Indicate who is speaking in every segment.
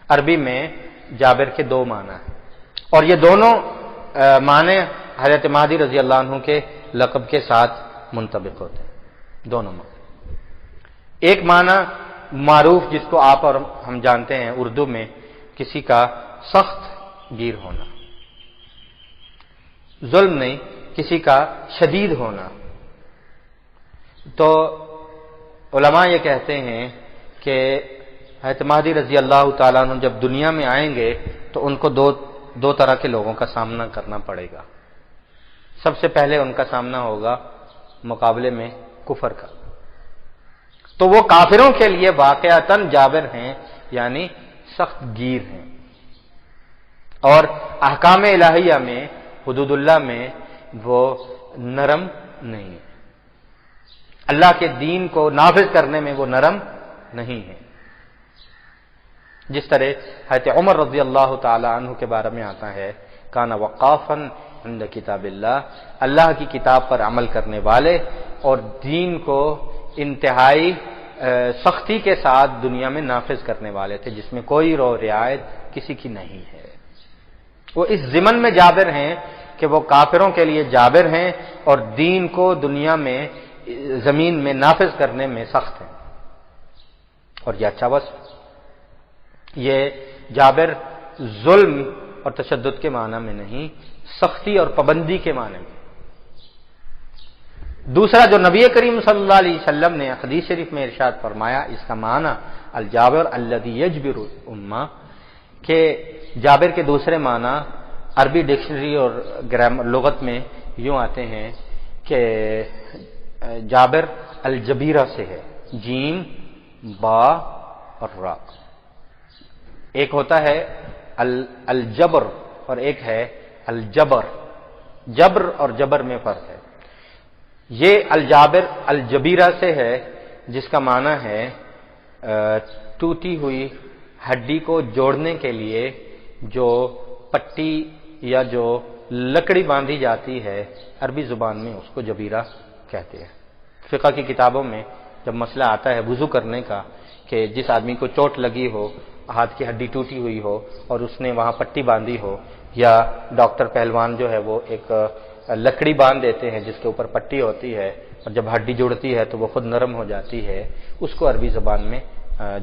Speaker 1: عربی میں جابر کے دو معنی ہیں، اور یہ دونوں معنی حضرت مہدی رضی اللہ عنہ کے لقب کے ساتھ منطبق ہوتے ہیں، دونوں معنی۔ ایک معنی معروف جس کو آپ اور ہم جانتے ہیں اردو میں، کسی کا سخت گیر ہونا، ظلم نہیں، کسی کا شدید ہونا۔ تو علماء یہ کہتے ہیں کہ حضرت مہدی رضی اللہ تعالیٰ عنہ جب دنیا میں آئیں گے تو ان کو دو طرح کے لوگوں کا سامنا کرنا پڑے گا۔ سب سے پہلے ان کا سامنا ہوگا مقابلے میں کفر کا، تو وہ کافروں کے لیے واقعتاً جابر ہیں، یعنی سخت گیر ہیں، اور احکام الہیہ میں، حدود اللہ میں وہ نرم نہیں ہے، اللہ کے دین کو نافذ کرنے میں وہ نرم نہیں ہے۔ جس طرح حضرت عمر رضی اللہ تعالی عنہ کے بارے میں آتا ہے، کان وقافا عند کتاب اللہ، اللہ کی کتاب پر عمل کرنے والے اور دین کو انتہائی سختی کے ساتھ دنیا میں نافذ کرنے والے تھے، جس میں کوئی رو رعایت کسی کی نہیں ہے۔ وہ اس ضمن میں جابر ہیں کہ وہ کافروں کے لیے جابر ہیں اور دین کو دنیا میں، زمین میں نافذ کرنے میں سخت ہیں، اور یہ اچھا وصف۔ یہ جابر ظلم اور تشدد کے معنی میں نہیں، سختی اور پابندی کے معنی میں۔ دوسرا جو نبی کریم صلی اللہ علیہ وسلم نے حدیث شریف میں ارشاد فرمایا، اس کا معنی الجابر الذی یجبر الامہ، کہ جابر کے دوسرے معنی عربی ڈکشنری اور گرامر لغت میں یوں آتے ہیں کہ جابر الجبیرہ سے ہے، جیم با اور را۔ ایک ہوتا ہے الجبر اور ایک ہے الجبر، جبر اور جبر میں فرق ہے۔ یہ الجابر الجبیرہ سے ہے، جس کا معنی ہے ٹوٹی ہوئی ہڈی کو جوڑنے کے لیے جو پٹی یا جو لکڑی باندھی جاتی ہے، عربی زبان میں اس کو جبیرہ کہتے ہیں۔ فقہ کی کتابوں میں جب مسئلہ آتا ہے وضو کرنے کا، کہ جس آدمی کو چوٹ لگی ہو، ہاتھ کی ہڈی ٹوٹی ہوئی ہو اور اس نے وہاں پٹی باندھی ہو، یا ڈاکٹر پہلوان جو ہے وہ ایک لکڑی باندھ دیتے ہیں جس کے اوپر پٹی ہوتی ہے، اور جب ہڈی جڑتی ہے تو وہ خود نرم ہو جاتی ہے، اس کو عربی زبان میں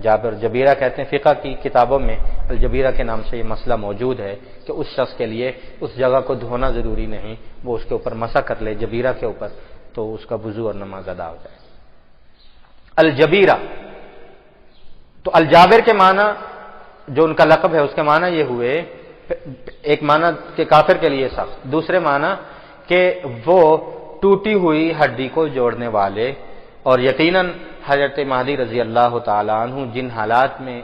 Speaker 1: جابر جبیرہ کہتے ہیں۔ فقہ کی کتابوں میں الجبیرہ کے نام سے یہ مسئلہ موجود ہے کہ اس شخص کے لیے اس جگہ کو دھونا ضروری نہیں، وہ اس کے اوپر مسح کر لے جبیرہ کے اوپر، تو اس کا وضو اور نماز ادا ہو جائے۔ الجبیرہ تو الجابر کے معنی جو ان کا لقب ہے اس کے معنی یہ ہوئے، ایک معنی کہ کافر کے لیے سخت، دوسرے معنی کہ وہ ٹوٹی ہوئی ہڈی کو جوڑنے والے، اور یقیناً حضرت مہدی رضی اللہ تعالیٰ عنہ جن حالات میں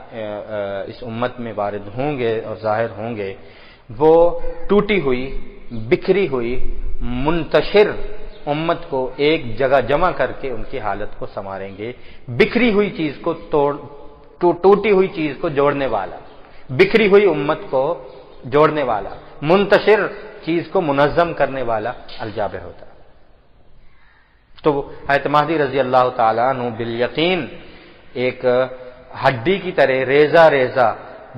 Speaker 1: اس امت میں وارد ہوں گے اور ظاہر ہوں گے، وہ ٹوٹی ہوئی، بکھری ہوئی، منتشر امت کو ایک جگہ جمع کر کے ان کی حالت کو سنواریں گے۔ بکھری ہوئی چیز کو ٹوٹی ہوئی چیز کو جوڑنے والا، بکھری ہوئی امت کو جوڑنے والا، منتشر چیز کو منظم کرنے والا الجابر ہوتا ہے۔ تو حضرت مہدی رضی اللہ تعالیٰ عنہ بالیقین ایک ہڈی کی طرح ریزہ ریزہ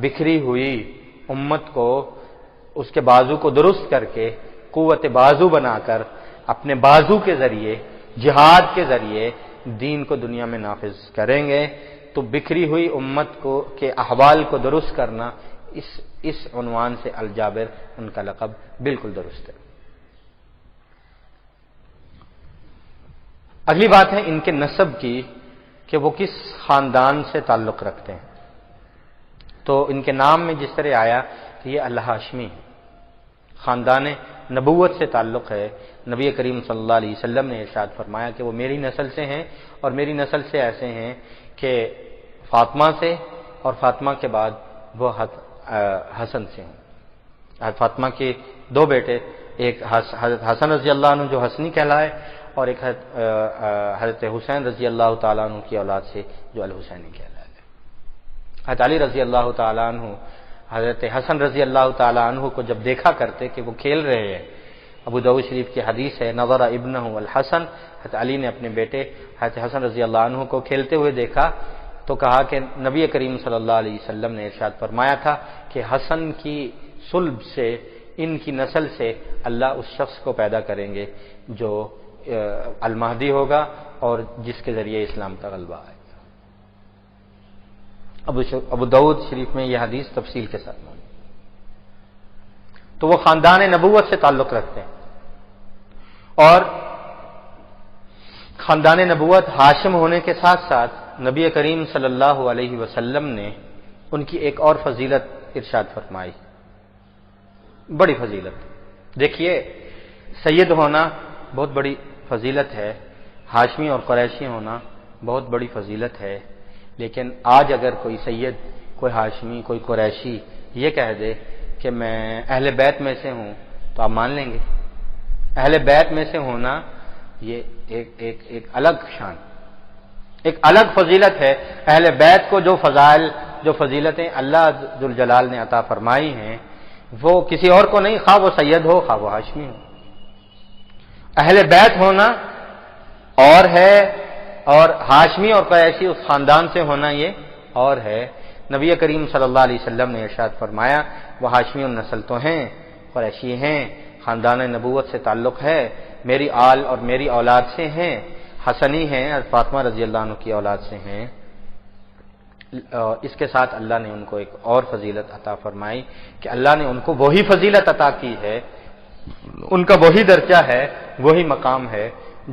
Speaker 1: بکھری ہوئی امت کو، اس کے بازو کو درست کر کے، قوت بازو بنا کر، اپنے بازو کے ذریعے، جہاد کے ذریعے دین کو دنیا میں نافذ کریں گے۔ تو بکھری ہوئی امت کو کے احوال کو درست کرنا، اس عنوان سے الجابر ان کا لقب بالکل درست ہے۔ اگلی بات ہے ان کے نسب کی، کہ وہ کس خاندان سے تعلق رکھتے ہیں۔ تو ان کے نام میں جس طرح آیا کہ یہ الہاشمی ہے، خاندان نبوت سے تعلق ہے۔ نبی کریم صلی اللہ علیہ وسلم نے ارشاد فرمایا کہ وہ میری نسل سے ہیں، اور میری نسل سے ایسے ہیں کہ فاطمہ سے، اور فاطمہ کے بعد وہ حسن سے ہیں۔ فاطمہ کے دو بیٹے، ایک حضرت حسن رضی اللہ عنہ جو حسنی کہلائے، اور ایک حضرت حسین رضی اللہ تعالیٰ عنہ کی اولاد سے جو الحسینی کہلائے۔ حضرت علی رضی اللہ تعالیٰ عنہ حضرت حسن رضی اللہ تعالیٰ عنہ کو جب دیکھا کرتے کہ وہ کھیل رہے ہیں، ابو داؤد شریف کی حدیث ہے، نظر ابنہ الحسن، حضرت علی نے اپنے بیٹے حضرت حسن رضی اللہ عنہ کو کھیلتے ہوئے دیکھا، تو کہا کہ نبی کریم صلی اللہ علیہ وسلم نے ارشاد فرمایا تھا کہ حسن کی صلب سے، ان کی نسل سے اللہ اس شخص کو پیدا کریں گے جو المہدی ہوگا اور جس کے ذریعے اسلام کا غلبہ آئے گا۔ ابو داؤد شریف میں یہ حدیث تفصیل کے ساتھ موجود، تو وہ خاندان نبوت سے تعلق رکھتے ہیں، اور خاندان نبوت ہاشم ہونے کے ساتھ ساتھ نبی کریم صلی اللہ علیہ وسلم نے ان کی ایک اور فضیلت ارشاد فرمائی، بڑی فضیلت۔ دیکھیے، سید ہونا بہت بڑی فضیلت ہے، ہاشمی اور قریشی ہونا بہت بڑی فضیلت ہے، لیکن آج اگر کوئی سید، کوئی ہاشمی، کوئی قریشی یہ کہہ دے کہ میں اہل بیت میں سے ہوں تو آپ مان لیں گے؟ اہل بیت میں سے ہونا یہ ایک الگ شان، ایک الگ فضیلت ہے۔ اہل بیت کو جو فضائل، جو فضیلتیں اللہ ذوالجلال نے عطا فرمائی ہیں وہ کسی اور کو نہیں، خواہ وہ سید ہو خواہ وہ ہاشمی ہو۔ اہل بیت ہونا اور ہے، اور ہاشمی اور قریشی اس خاندان سے ہونا یہ اور ہے۔ نبی کریم صلی اللہ علیہ وسلم نے ارشاد فرمایا وہ ہاشمی النسل تو ہیں، قریشی ہیں، خاندان نبوت سے تعلق ہے، میری آل اور میری اولاد سے ہیں، حسنی ہیں، فاطمہ رضی اللہ عنہ کی اولاد سے ہیں۔ اس کے ساتھ اللہ نے ان کو ایک اور فضیلت عطا فرمائی کہ اللہ نے ان کو وہی فضیلت عطا کی ہے، ان کا وہی درجہ ہے، وہی مقام ہے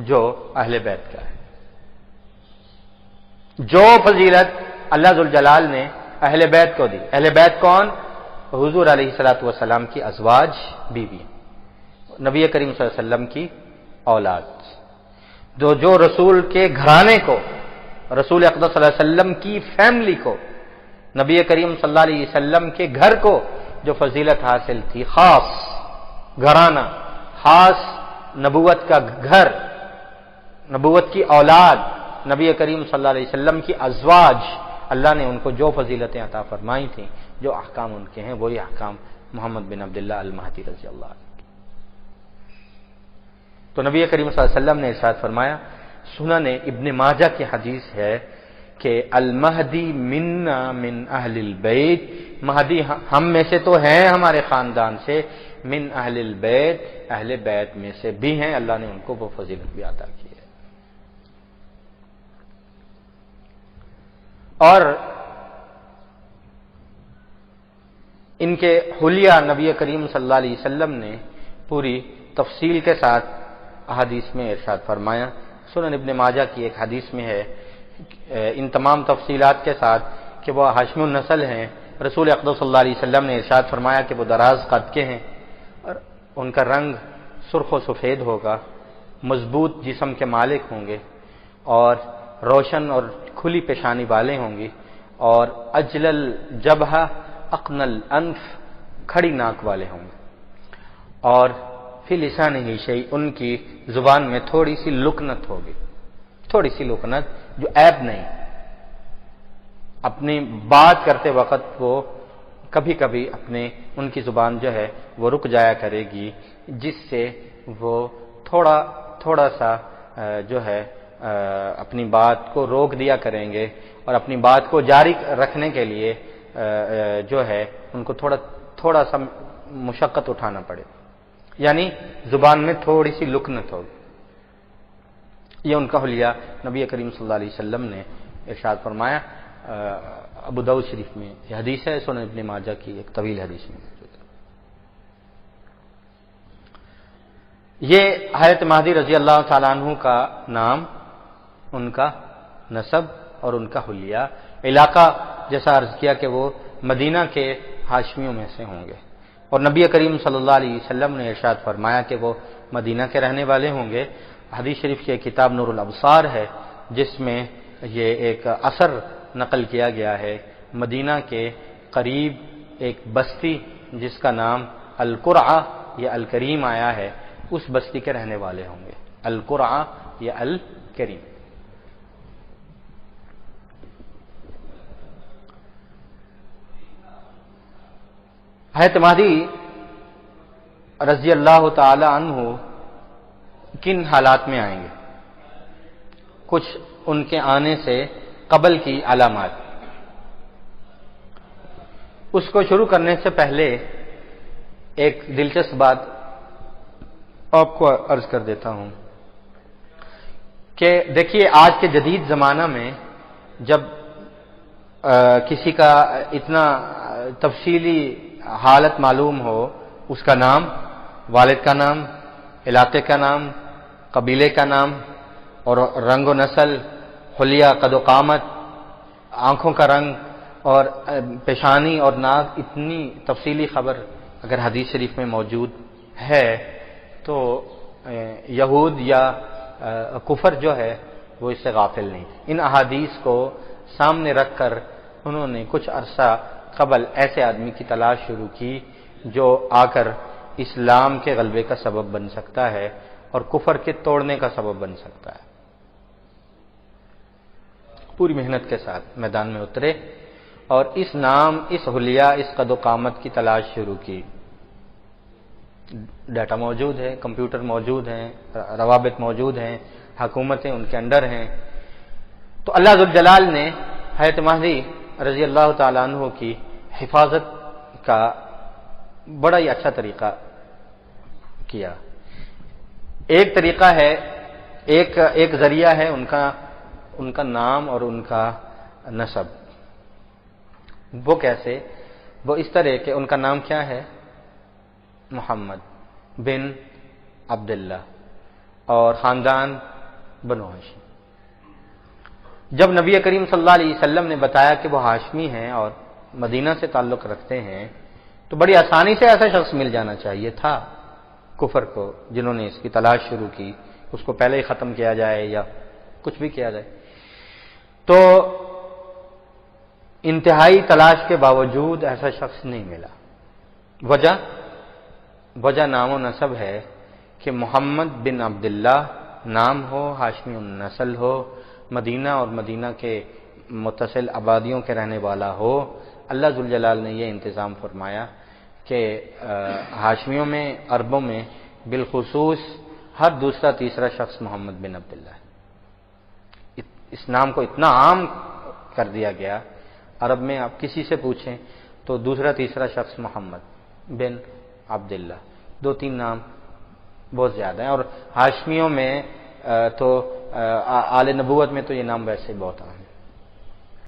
Speaker 1: جو اہل بیت کا ہے۔ جو فضیلت اللہ ذوالجلال نے اہل بیت کو دی، اہل بیت کون؟ حضور علیہ الصلوۃ والسلام کی ازواج، بیوی، نبی کریم صلی اللہ علیہ وسلم کی اولاد، جو رسول کے گھرانے کو، رسول اقدس صلی اللہ علیہ وسلم کی فیملی کو، نبی کریم صلی اللہ علیہ وسلم کے گھر کو جو فضیلت حاصل تھی، خاص گھرانہ، خاص نبوت کا گھر، نبوت کی اولاد، نبی کریم صلی اللہ علیہ وسلم کی ازواج، اللہ نے ان کو جو فضیلتیں عطا فرمائی تھیں، جو احکام ان کے ہیں، وہی احکام محمد بن عبداللہ المہدی رضی اللہ عنہ۔ تو نبی کریم صلی اللہ علیہ وسلم نے ارشاد فرمایا، سنن ابن ماجہ کی حدیث ہے کہ المہدی منا من اہل البیت، مہدی ہم میں سے تو ہیں، ہمارے خاندان سے، من اہل البیت، اہل بیت میں سے بھی ہیں، اللہ نے ان کو وہ فضیلت بھی عطا کی ہے۔ اور ان کے حلیہ نبی کریم صلی اللہ علیہ وسلم نے پوری تفصیل کے ساتھ احادیث میں ارشاد فرمایا۔ سنن ابن ماجہ کی ایک حدیث میں ہے ان تمام تفصیلات کے ساتھ کہ وہ ہاشمی النسل ہیں۔ رسول اقدس صلی اللہ علیہ وسلم نے ارشاد فرمایا کہ وہ دراز قد کے ہیں، اور ان کا رنگ سرخ و سفید ہوگا، مضبوط جسم کے مالک ہوں گے، اور روشن اور کھلی پیشانی والے ہوں گے، اور اجلل جبہ اقنل انف، کھڑی ناک والے ہوں گے، اور فی لسانہ شیء، ان کی زبان میں تھوڑی سی لکنت ہوگی، تھوڑی سی لکنت جو عیب نہیں، اپنی بات کرتے وقت وہ کبھی کبھی ان کی زبان جو ہے وہ رک جایا کرے گی، جس سے وہ تھوڑا سا جو ہے اپنی بات کو روک دیا کریں گے، اور اپنی بات کو جاری رکھنے کے لیے جو ہے ان کو تھوڑا سا مشقت اٹھانا پڑے، یعنی زبان میں تھوڑی سی لکنت ہوگی۔ یہ ان کا حلیہ نبی کریم صلی اللہ علیہ وسلم نے ارشاد فرمایا۔ ابو داؤد شریف میں یہ حدیث ہے، سنن ابن ماجہ کی ایک طویل حدیث میں موجود ہے۔ یہ حضرت مہدی رضی اللہ تعالیٰ عنہ کا نام، ان کا نسب اور ان کا حلیہ، علاقہ جیسا عرض کیا کہ وہ مدینہ کے ہاشمیوں میں سے ہوں گے، اور نبی کریم صلی اللہ علیہ وسلم نے ارشاد فرمایا کہ وہ مدینہ کے رہنے والے ہوں گے۔ حدیث شریف کی ایک کتاب نور الابصار ہے جس میں یہ ایک اثر نقل کیا گیا ہے، مدینہ کے قریب ایک بستی جس کا نام القرعہ یا الکریم آیا ہے، اس بستی کے رہنے والے ہوں گے، القرعہ یا الکریم۔ حضرت مہدی رضی اللہ تعالی عنہ کن حالات میں آئیں گے؟ کچھ ان کے آنے سے قبل کی علامات. اس کو شروع کرنے سے پہلے ایک دلچسپ بات آپ کو عرض کر دیتا ہوں کہ دیکھیے آج کے جدید زمانہ میں جب کسی کا اتنا تفصیلی حالت معلوم ہو، اس کا نام، والد کا نام، علاقے کا نام، قبیلے کا نام اور رنگ و نسل، حلیہ، قد و قامت، آنکھوں کا رنگ اور پیشانی اور ناک، اتنی تفصیلی خبر اگر حدیث شریف میں موجود ہے تو یہود یا کفر جو ہے وہ اس سے غافل نہیں. ان احادیث کو سامنے رکھ کر انہوں نے کچھ عرصہ قبل ایسے آدمی کی تلاش شروع کی جو آ کر اسلام کے غلبے کا سبب بن سکتا ہے اور کفر کے توڑنے کا سبب بن سکتا ہے. پوری محنت کے ساتھ میدان میں اترے اور اس نام، اس حلیہ، اس قد و قامت کی تلاش شروع کی. ڈیٹا موجود ہے، کمپیوٹر موجود ہیں، روابط موجود ہیں، حکومتیں ان کے انڈر ہیں. تو اللہ ذوالجلال نے حضرت مہدی رضی اللہ تعالیٰ عنہ کی حفاظت کا بڑا ہی اچھا طریقہ کیا. ایک طریقہ ہے، ایک ذریعہ ہے ان کا نام اور ان کا نسب. وہ کیسے؟ وہ اس طرح کہ ان کا نام کیا ہے؟ محمد بن عبداللہ اور خاندان بنو ہاشم. جب نبی کریم صلی اللہ علیہ وسلم نے بتایا کہ وہ ہاشمی ہیں اور مدینہ سے تعلق رکھتے ہیں تو بڑی آسانی سے ایسا شخص مل جانا چاہیے تھا کفر کو جنہوں نے اس کی تلاش شروع کی، اس کو پہلے ہی ختم کیا جائے یا کچھ بھی کیا جائے. تو انتہائی تلاش کے باوجود ایسا شخص نہیں ملا. وجہ نام و نسب ہے کہ محمد بن عبداللہ نام ہو، ہاشمی النسل ہو، مدینہ اور مدینہ کے متصل آبادیوں کے رہنے والا ہو. اللہ ذوالجلال نے یہ انتظام فرمایا کہ ہاشمیوں میں، عربوں میں بالخصوص ہر دوسرا تیسرا شخص محمد بن عبداللہ ہے. اس نام کو اتنا عام کر دیا گیا، عرب میں آپ کسی سے پوچھیں تو دوسرا تیسرا شخص محمد بن عبداللہ، 2-3 نام بہت زیادہ ہیں. اور ہاشمیوں میں تو آل نبوت میں تو یہ نام ویسے بہت عام ہے.